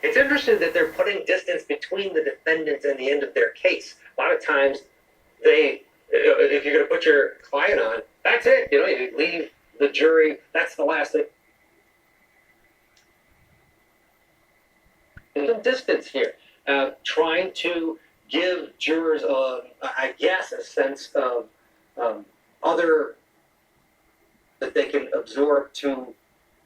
It's interesting that they're putting distance between the defendants and the end of their case. A lot of times, if you're going to put your client on, that's it. You leave the jury. That's the last thing. Some distance here, trying to give jurors, I guess, a sense of other that they can absorb to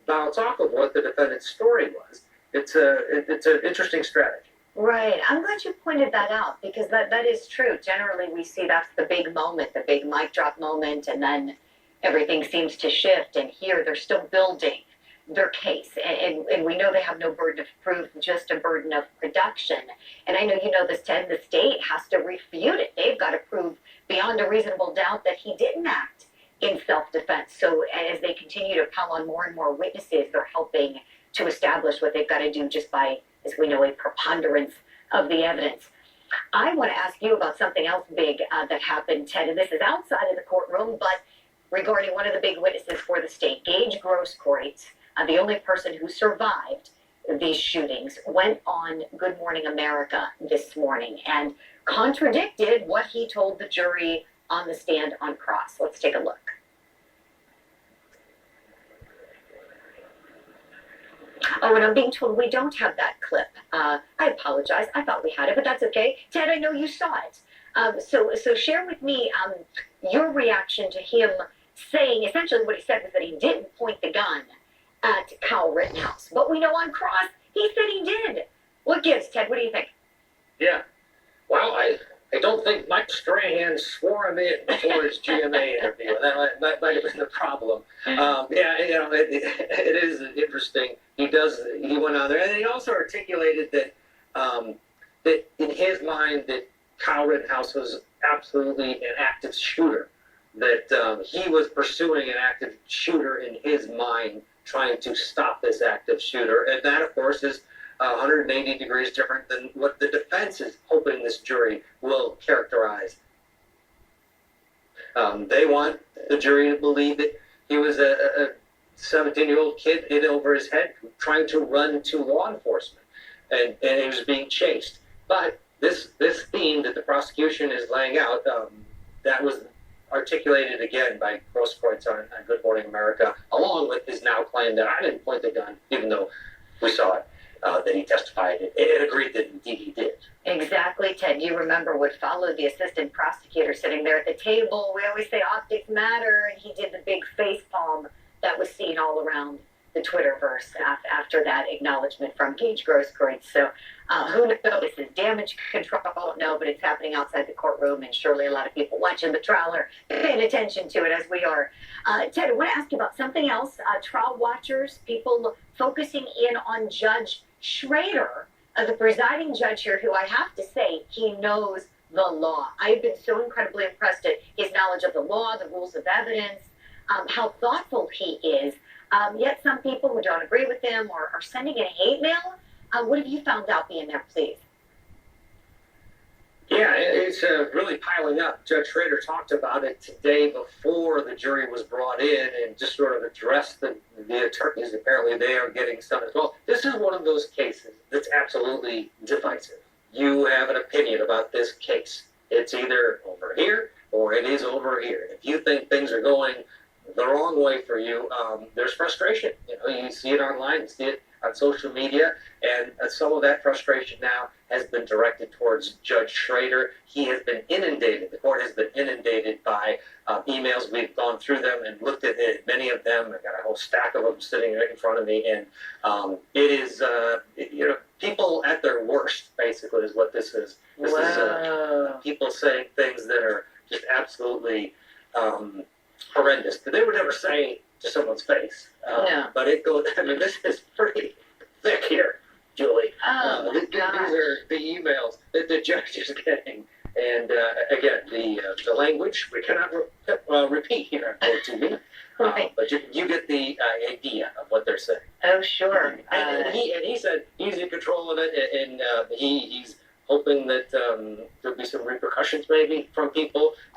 bounce off of what the defendant's story was. It's an interesting strategy. Right. I'm glad you pointed that out because that is true. Generally, we see that's the big moment, the big mic drop moment, and then everything seems to shift. And here they're still building their case. And we know they have no burden of proof, just a burden of production. And I know you know this, Ted, the state has to refute it. They've got to prove beyond a reasonable doubt that he didn't act in self-defense. So as they continue to pile on more and more witnesses, they're helping to establish what they've got to do just by, as we know, a preponderance of the evidence. I want to ask you about something else big that happened, Ted, and this is outside of the courtroom, but regarding one of the big witnesses for the state, Gage Grosskreutz, the only person who survived these shootings, went on Good Morning America this morning and contradicted what he told the jury on the stand on cross. Let's take a look. Oh, and I'm being told we don't have that clip. I apologize. I thought we had it, but that's okay. Ted, I know you saw it. So share with me your reaction to him saying, essentially what he said was that he didn't point the gun at Kyle Rittenhouse. But we know on cross, he said he did. What gives, Ted? What do you think? Yeah. Well, I don't think Mike Strahan swore him in before his GMA interview. That might have been the problem. It is interesting. He went on there, and he also articulated that that in his mind that Kyle Rittenhouse was absolutely an active shooter. That he was pursuing an active shooter in his mind, trying to stop this active shooter, and that, of course, is 180 degrees different than what the defense is hoping this jury will characterize. They want the jury to believe that he was a 17-year-old kid in over his head trying to run to law enforcement, and he was being chased. But this theme that the prosecution is laying out, that was articulated again by Grosskreutz on Good Morning America, along with his now claim that I didn't point the gun, even though we saw it. That he testified and agreed that indeed he did. Exactly, Ted. You remember what followed the assistant prosecutor sitting there at the table. We always say optics matter, and he did the big face palm that was seen all around the Twitterverse after that acknowledgement from Gage Grosskreutz. So who knows? This is damage control. No, but it's happening outside the courtroom, and surely a lot of people watching the trial are paying attention to it as we are. Ted, I want to ask you about something else. Trial watchers, people focusing in on Judge Schrader, the presiding judge here, who I have to say, he knows the law. I've been so incredibly impressed at his knowledge of the law, the rules of evidence, how thoughtful he is. Yet some people who don't agree with him or are sending in hate mail. What have you found out being there, please? Yeah, it's really piling up. Judge Schrader talked about it today before the jury was brought in and just sort of addressed the attorneys. Apparently they are getting some as well. This is one of those cases that's absolutely divisive. You have an opinion about this case. It's either over here or it is over here. If you think things are going the wrong way for you, there's frustration. You see it online, you see it on social media, and some of that frustration now has been directed towards Judge Schrader. He has been inundated. The court has been inundated by emails. We've gone through them and looked at it, many of them. I've got a whole stack of them sitting right in front of me, and it is people at their worst, basically, is what this is. This is people saying things that are just absolutely horrendous that they would never say to someone's face. But it goes. I mean, this is pretty thick here, Julie. These are the emails that the judge is getting, and again, the language we cannot repeat here on TV. Right. But you get the idea of what they're saying. Oh, sure. And he said he's in control of it, and he's hoping that there'll be some repercussions maybe from people.